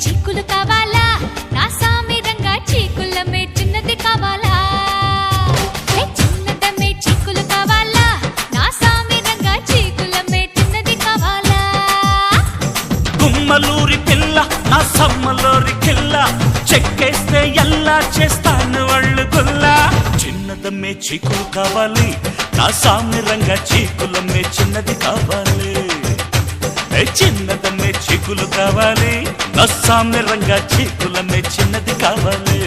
చీకులు కావాలా నా సామి రంగా చీకులమే చిన్నది కావాలా చిన్నదమ్మే చీకులు కావాలా నా సామి రంగా చీకులమే చిన్నది కావాలా గుమ్మలూరి పిల్ల నా సమ్మలోరి కిల్ల చెక్కేస్తే ఎలా చేస్తాను వాళ్ళు గుల్లా చిన్నదమ్మే చీకులు కావాలి నా సామి రంగా చీకులమ్మే చిన్నది కావాలి చిన్నదమ్మే చీకులు కావాలి నా సామి రంగా చీకులమ్మే చిన్నది కావాలి